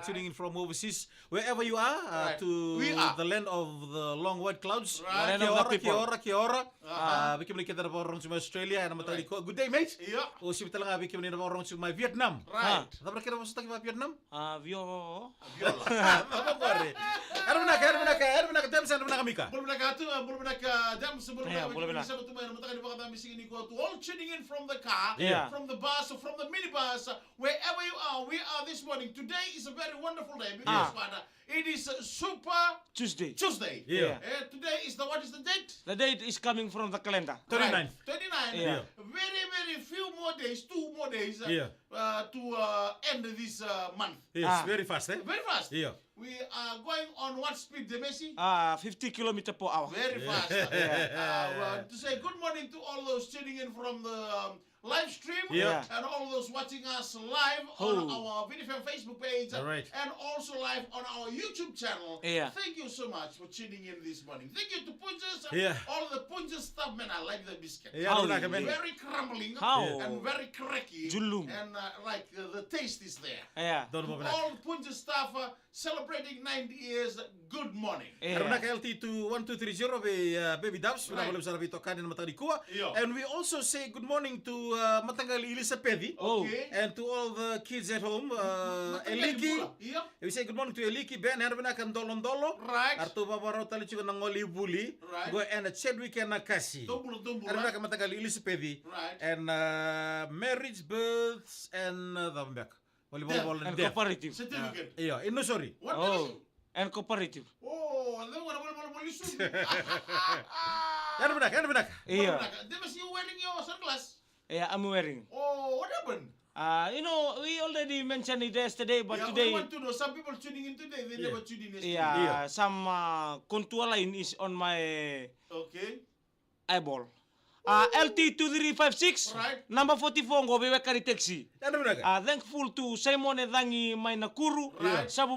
tuning in from overseas, wherever you are, We to are. the land of the long white clouds. Right. Kia Land of ora, the kia people. ora, kia ora. Biki mani kita dapat orang cuma Australia, nama tadi ko. Good day, mate. Yeah. O si bitala nga biki mani dapat orang cuma Vietnam. Right. Tapi kira masuk kita Vietnam? Vio. Viola. Apa kore? Ada mana tem sana mana Mika. Boleh nak jam sebelum Yeah, boleh nak. bisa bertemu dengan mata kami misi ini to all tuning in from the car, Yeah. from the bus, or from the minibus, wherever you are. We are this morning. Today is a very wonderful day because it is Super Tuesday. Tuesday. Yeah. Today is what is the date? The date is coming from the calendar. 39th. 39. Yeah. Very few more days, 2 more days Yeah. to end this month. Yes, very fast, eh? Very fast. Yeah. We are going on what speed, Demesi? 50 kilometer per hour. Very fast. To say good morning to all those tuning in from the live stream Yeah. and all those watching us live on our VidFM Facebook page All right. and also live on our YouTube channel. Yeah. Thank you so much for tuning in this morning. Thank you to Punjas. Yeah. All the Punjas stuff, man. I like the biscuit. Yeah, How? ada mana Very crumbling How? and very cracky. Julum. And the taste is there. Yeah. Don't know about All Punjas staff celebrating 90 years. Good morning. Ada Yeah. nak LT to 1230 be baby dubs, Right. boleh besar bito kanin mata di kuah. Yeah. And we also say good morning to matanggal Elisabeth Oh. Okay. and to all the kids at home. Matanggal Eliki. pula. Yeah. We say good morning to Eliki Ben, and bina kan dolon-dolo. Right. Arto babaro tali juga nangoli buli. Right. Go and a Chadwick and a Kasi. Tumbuh. Ada bina kan matanggal Elisabeth. Right. And marriage, births, and back. Volleyball And and death. cooperative. Certificate. Yeah, no sorry. What Oh. And cooperative. Oh, and then what about listen? Ada bina. Yeah. They must you wearing your sunglasses. Yeah, I'm wearing. Oh, what happened? We already mentioned it yesterday, but Yeah, today, we want to know. Some people tuning in today, they never tuned in yesterday. yeah, some contour line is on my Okay. eyeball. LT2356, Right. number 44, go be kari taxi. Ada bina. Thankful to Simon Dangi Mainakuru, Right. Sabu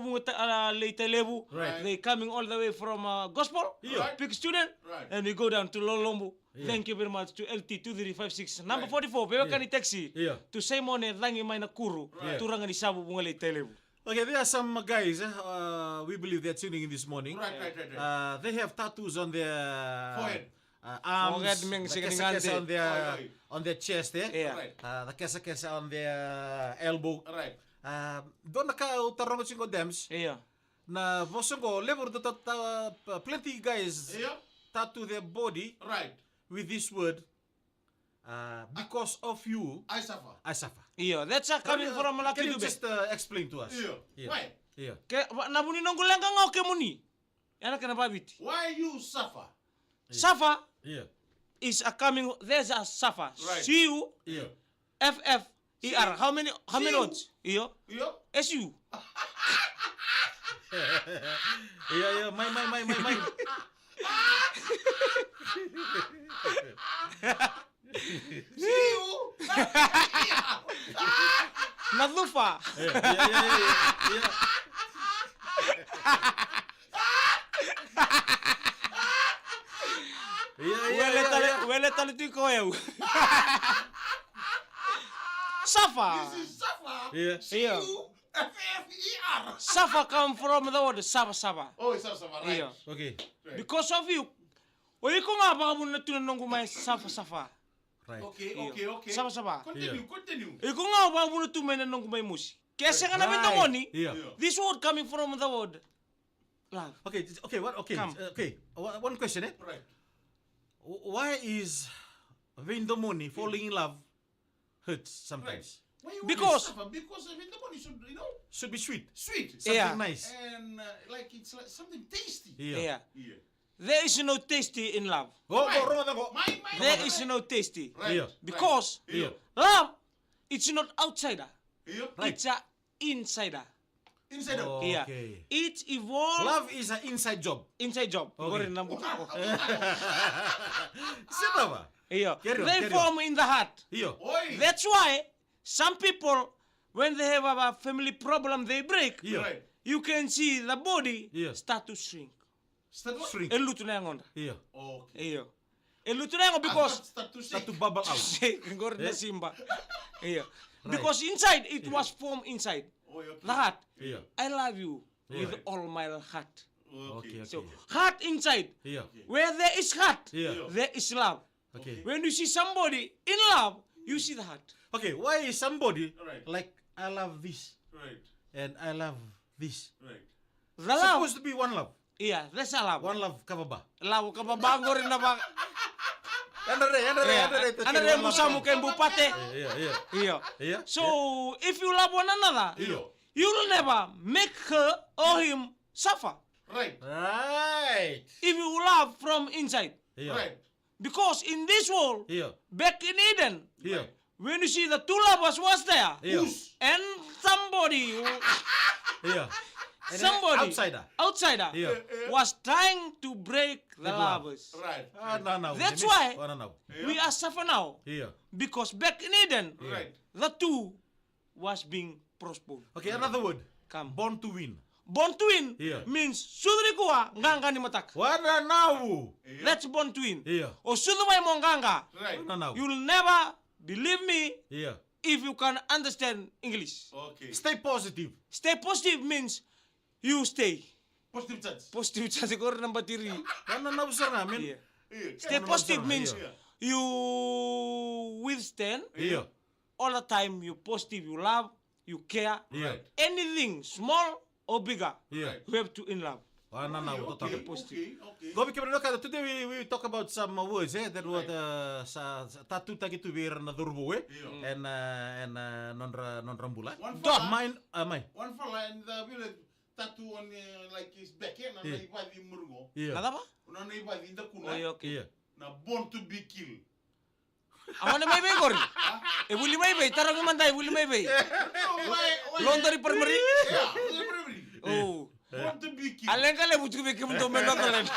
Leite Levu. Right. They coming all the way from Gospel, Yeah. big student, Right. and we go down to Lolombo. Thank you very much to LT2356, number Right. 44, be kari taxi. Yeah. To Simon Dangi Mainakuru, Right. Turanga ni Sabu Leite Levu. Okay, there are some guys, we believe they're tuning in this morning. Right. They have tattoos on their Forehead. Arms, Forehead, the meng sing kesa-kesa ngante. on their Oi. on their chest there. Yeah. Right. The kesa-kesa on their elbow. Right. Doon naka-utarong ko dems Yeah. na bosong ko level plenty guys Yeah. tattoo their body Right. with this word because of you I suffer. I suffer. Yeah, that's coming from Can Malaki you Dube. just explain to us? Yeah. Why? Yeah. Nabuni nonggulang ka nga okay muni. Yana ka nababit. Why you suffer? Safa Yeah. is a coming. There's a Safa. Right. CU Yeah. FFER. How many CU? words? Yeah. Yeah. SU. Yeah. My. See you. Nadlufa. Yeah. Yeah. Wele tali tu ko eu. Safa. This is suffer. Yeah. C-U-F-F-E-R. Safa come from the word Saba. Oh, it's suffer. Right. Yeah. Okay. Right. Because of you. Oy ko nga ba mo natunan nong gumay Safa. Right. Okay. Saba. Continue. Iko nga ba mo natunan nong gumay musi. Kesa nga namin Right. moni. Yeah. This word coming from the word love. Okay. Come. One question, eh? Right. Why is Vindomoni falling in love hurts sometimes? Why you Because- suffer? Because I mean, the money should, Should be sweet. sweet. Something Yeah. nice. And like it's like something tasty. Yeah. Yeah. There is no tasty in love. Go, Right. wrong ako. My. There is no tasty. Right. Yeah. Because Yeah. love, it's not outsider. Yeah. Right. It's a insider. Inside out. Yeah. Okay. It evolved Love is an inside job. inside job. Okay. Gorin nambut ako. Siapa ba? Yeah. Carry on, They carry form in the heart. Iyo. Oi. That's why some people, when they have a family problem, they break. Iyo. Right. You can see the body Yeah. start to shrink. Start what? Shrink. Eluto na yung onda. Iyo. Okay. Iyo. luto na yung because Start to Start to shake. bubble out. Ngor na Simba. Iya. Because inside it was formed inside Oh, okay. the heart. Yeah. I love you with Yeah. all my heart. Okay. So heart inside. Yeah. Where there is heart, Yeah. there is love. Okay. When you see somebody in love, you see the heart. Okay, why is somebody Right. like I love this Right. and I love this? Right. The love. Supposed to be one love. Iya, that's a love. One love kababa. Love ka babango rin na ba? Andre. Ano rin mo sa mukha yung bupate? Yeah. Iya. Yeah. So, if you love one another, Yeah. you'll never make her or him suffer. Right. Right. If you love from inside. Yeah. Right. Because in this world, Yeah. back in Eden, Yeah. when you see the two lovers was there, Yeah. and somebody, Yeah. And somebody, outsider. Yeah. was trying to break the The love. lovers. Right. No. That's why No. we are suffer now. Yeah. Because back in Eden, Right. the two was being postponed. Okay, another word. Come. Born to win. Born to win Yeah. means sudri kuwa nganga ni matak. Wana now. That's born to win. Yeah. O sudu may mo nganga. Right. Wana now. You'll never believe me Yeah. if you can understand English. Okay. Stay positive. Stay positive means you stay. Positive chance. Positive sa siguro ng battery. Wana now sir namin. Yeah. Yeah. Stay Ano positive na, means yeah. you withstand Yeah. all the time. You positive, you love, you care. Yeah. Right. Anything small or bigger, Yeah. you have to in love. Wana now. Okay. Totally. Okay. Gobi kebroka today we talk about some words that what sa tatu tagi tu bir na durbu Yeah. and non rambula. One Don't fella- mind my. One fella in the village tattoo on like his back na Yeah. naibadi murgo. Yeah. Nada ba? Na naibadi the kuna. Oh, okay. Yeah. Na born to be killed. Ako na may bay kori. E wuli may bay, tarang naman tayo, wuli may bay. No, why? Laundry permari. Yeah. Everybody. Oh. Born to be killed. Aleng ka lebut ko bikin untuk menonton.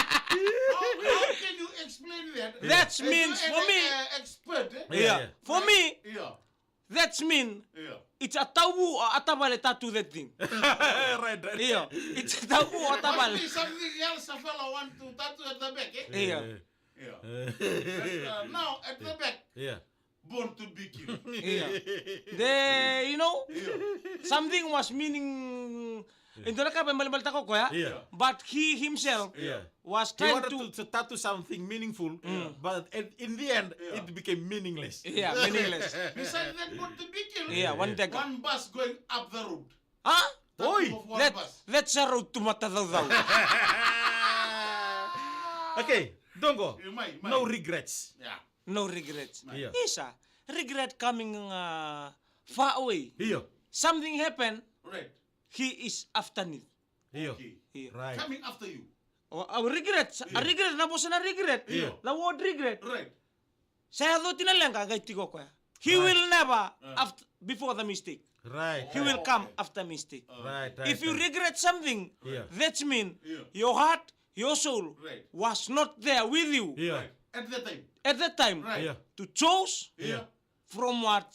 How can you explain that? That As means you for as me. expert. Yeah. For me, Yeah. that's mean Yeah. it's a tabu or atabale tattoo that thing. Right. Iya, it's a tabu or Must atabale. be something else a fellow want to tattoo at the back, eh? Iya. Yeah. Now at the back, Yeah. born to be killed. Iya. They, you know, Yeah. something was meaning. Ito na ka balik ko ya. Yeah. But he himself Yeah. was He trying wanted to tattoo something meaningful, but in the end, it became meaningless. Yeah, meaningless. Besides that, born to be killed. Yeah, one take. One bus going up the road. Huh? Tattoo Oi, of one bus. That's a road to Matadaw. Okay, Dongo. My. No regrets. Yeah. No regrets. Yeah. Isa, regret coming far away. Here. Something happened, Right. he is after it. Here. Okay. Yeah. Right. Coming after you. Regret. A regret, na po na regret. Yeah. The word regret. Right. Saya do tinalang ka, tigo ko. He will never, after, before the mistake. Right. He will come after mistake. Right. If you regret something, Yeah. that means Yeah. your heart, your soul Right. was not there with you Yeah. At that time. at that time Right. Yeah. to choose Yeah. from what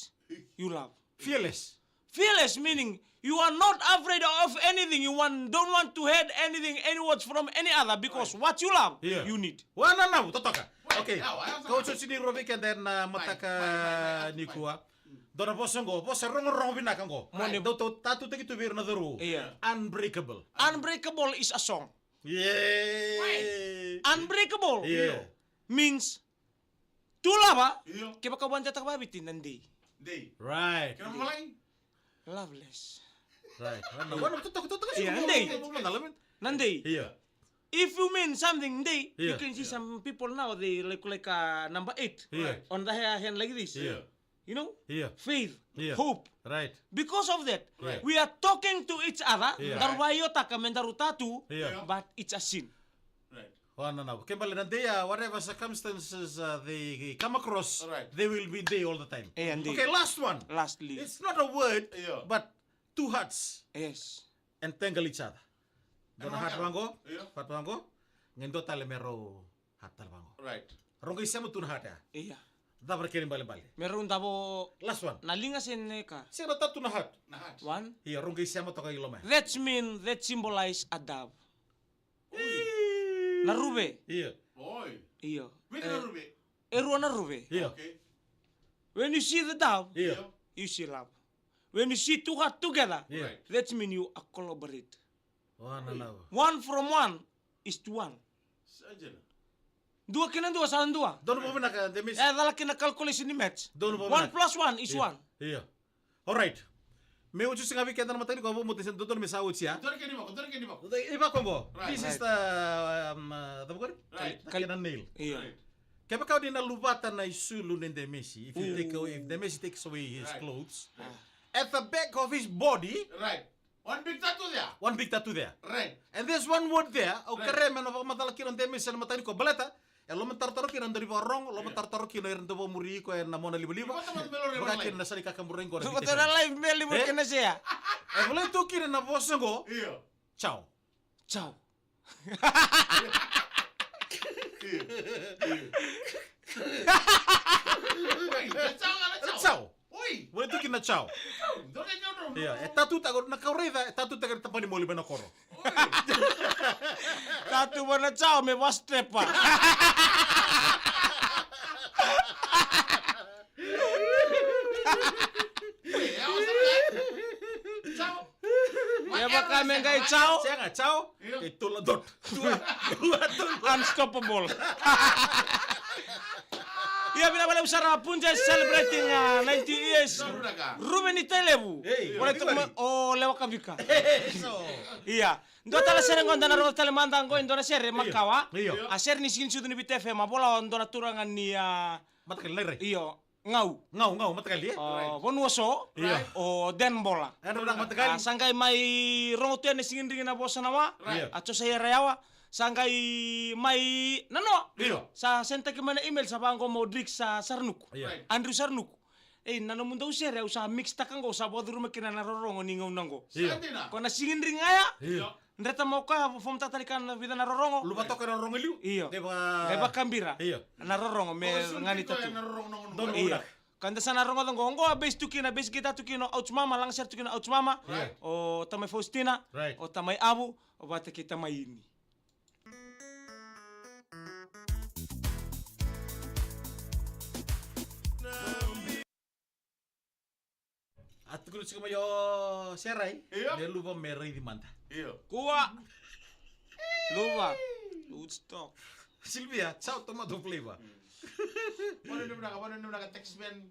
you love. Fearless. Fearless meaning you are not afraid of anything. You don't want to hear anything, any words from any other because what you love, Yeah. you need. Wana na, totoka. Okay. now, I have Kau something. cuci di Robik and then mataka Mine. nikua. Dona bosongo, bosa rongo binakango. Money. Do tatu tegi tu bir na duru. Yeah. Unbreakable. Unbreakable is a song. Yay. Unbreakable Yeah. means tulaba Yeah. kiba kawan jatang babitin nandi. Day. Right. Can I malay? Loveless. Right. Wana totoka. Yeah, hindi. Nandi. Yeah. If you mean something they, you Yeah. can see some people now they like number 8 Yeah. on the hand like this. Yeah. You know? Yeah. Faith, Yeah. hope. Right. Because of that, Right. we are talking to each other. Yeah. Darwayo taka mendarutatu, Yeah. but it's a sin. Right. Wana na. Kembali nanti whatever circumstances they come across, Right. they will be there all the time. And Okay, last one. lastly, It's not a word, Yeah. but two hearts yes. entangle each other. Dona Emang hat ya? bango, Iya. hat bango, ngendo tale mero hat tal bango. Right. Rongo isema tun hat ya. Iya. Da berkirim bali. Meron tabo Last one. nalingasin ka. Siya tatu na hat. Nahat. One. Iya, rongo isema to kay ilome. That symbolize a dove. Uy. Na rube. Iya. Oi. Iyo. Which Rube? Eru na rube. Iya. Okay. When you see the dove, Iya. you see love. When you see two hearts together, Iya. that means you are collaborate. Wah, nana. One from one is to one. Saja na. Dua kena dua, salah dua. Doon mo naka demis. Adalah kena calculation ni match. Doon mo 1 plus 1 is 1. Iya. Alright. Me uju singa weekend na matani ko mo mutin doon mi sa uchi ya. Torke ni bako, torke ni bako. Iba combo. Right. This is the bukan? Right. Kalian nail. Iya. Right. Kaya kau di nalubatan na isulu ni Messi. If the Messi takes away his Right. clothes, at the back of his body, Right. One big tattoo there. one big tattoo there. Right. And there's one word there. O Right. kare man of matala kiran de Messi na matani ko baleta. Lo mentar-taro kiran dari borong, lo mentar-taro kiran dari bo muri ko na mona libo-libo. Iba teman melo re Baka online. kiran na sali kakamburing ko. Betul dah live beli Eh? bukan saya. Boleh tu kiran na bosengo. Iya. Ciao. Ciao. Ciao. Oi. Boleh tu kiran na ciao. Torke ni ono. Iya, tatu tago na kaureda, tatu tago tapani mo liba na koro. Tatu mana ciao me was trepa. Ciao. Ya bakal mengai ciao. Saya nggak ciao. Iya. Itu ledot. Dua tuh. Unstoppable. Ya bila bala usara punja celebrating 90 years. Ruben Itelebu. Hey, Boleh tu everybody. lewa kabika. So. Iya. Ndo tala sere ngon dana ro tale mandang go indona sere makawa. Iya. Aser ni sin sudu ni bitefe ma bola ondona turangan ni Matakal lere. iyo ngau. Ngau matakal ya. Bonwoso. Iya. O den bola. Ano nang matakal? Sangkai mai rongotu ene singin ringina bosa nama. Iya. Aco saya rayawa. Sangkai mai nano. Iya. Sa senta ke mana email sa bangko Modric sa Sarnuk. Iya. Andrew Sarnuk. Nano mundo usere usa mix takango sa bodu rumah kina narorongo ningo nango. Iya. Kona singin ring aya. Iya. Ndeta mau ka fom tatarikan vida narorongo. Lupa to kana rong iliu? Iyo. Kaya Eba kambira. Iya. Narorongo me ngani tatu. Don Iya. udak. Kanda sana rongo ngo base tukina base kita tukino ouch mama langser tukina ouch mama. Right. O tamay Faustina. Right. O tamay Abu. O bata kita may ini. At kuno sika mayo serai. Iya. Dia lupa merai di manta. Iya. Kuwa. Lupa. Woodstock. Silvia, ciao tomato flavor. Mana ni mnaka text men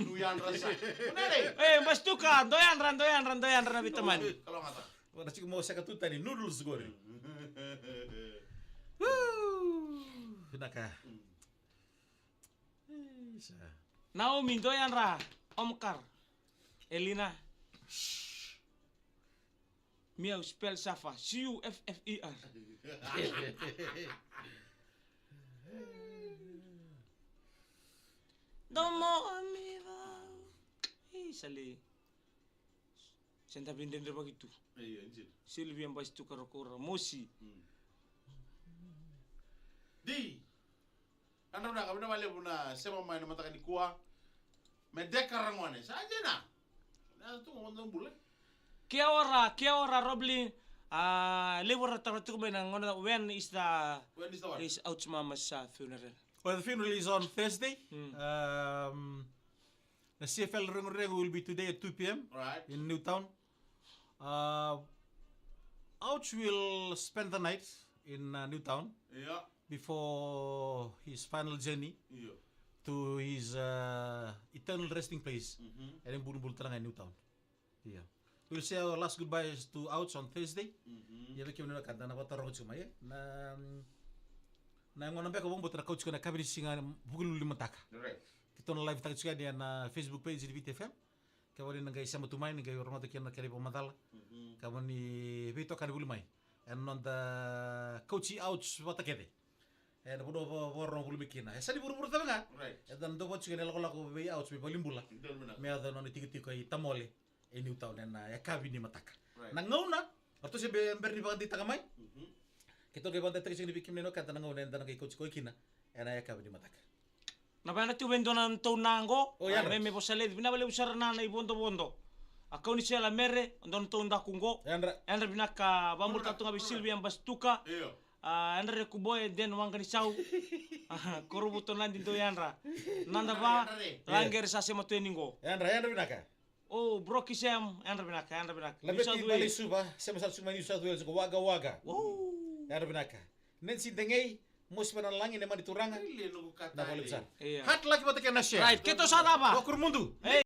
nuyan rasa. Mana Mas tuka, doyan ran bitaman. Kalau ngata. Wala sika mo sa katuta ni noodles gore. Naka. Isa. Naomi doyan ra. Omkar. Elina. Miau spell Safa. CUFFER. Domo amiga. Sali. Senta binden begitu. Iya, anjir. Silvia mbas tu karo Mosi. Di. Anda mnaka bina male buna sema main mata kan kuah. Medeka rangwane. Saja na. Na tu ngomong bule. Kia ora Robli. Lebora taratu ko nang when is the When is the one? is out mama's funeral. Well, the funeral is on Thursday. The CFL Ring will be today at 2 p.m. Right. in Newtown. Ouch will spend the night in Newtown Iya. before his final journey Iya. to his eternal resting place. And in Bulbul Taranga, Newtown. Yeah. We'll say our last goodbyes to Ouch on Thursday. Ya beki muna kanta na pataro chuma ye na ngona beko bombo tra coach ko na kabiri singa bugul limataka. Right. Kita na live taka chuka dia na Facebook page di VTFM. Kawali na guys sama tumai ni gayo romato kiana kali pamadala. Kawani vito kan bulmai. And on the coachy Ouch watakede. And bodo borro bulmikina. Sali buru-buru tabanga. Right. And then do watch kene lako be Ouch be bolimbula. Dol mena. Me ada non tiki-tiki ai tamole e Newtown na ya kabini mataka. Right. Na ngauna Arto si berni bagandi takamay. Kito kay banda tagi sing bikim nino kanta nangaw nenda nang coach ko ikina. Ena ya kabini mataka. Napana tu wendo nan to nango. Oh, yan. Me posale binabale usar na bondo. Akau ni sela mere ndon to ndakungo. Yandra. Endra binaka bambul tatu ngabi Silvia bastuka. Iya. Andre kuboy den wangani sau. Korubuto nandi to yanra. Nanda ba langer sa sema tueningo. Andra binaka. Oh, broki sem Andre binaka. Lebih di bali suba, sama satu sumai New South Wales waga. Oh. Andra binaka. Nensi dengei mus penalangin emang dituranga. Ile nunggu kata Na boleh ile. besar. Iya. Hat lagi batakan nasya. Right, keto sada ba? Wakur mundu.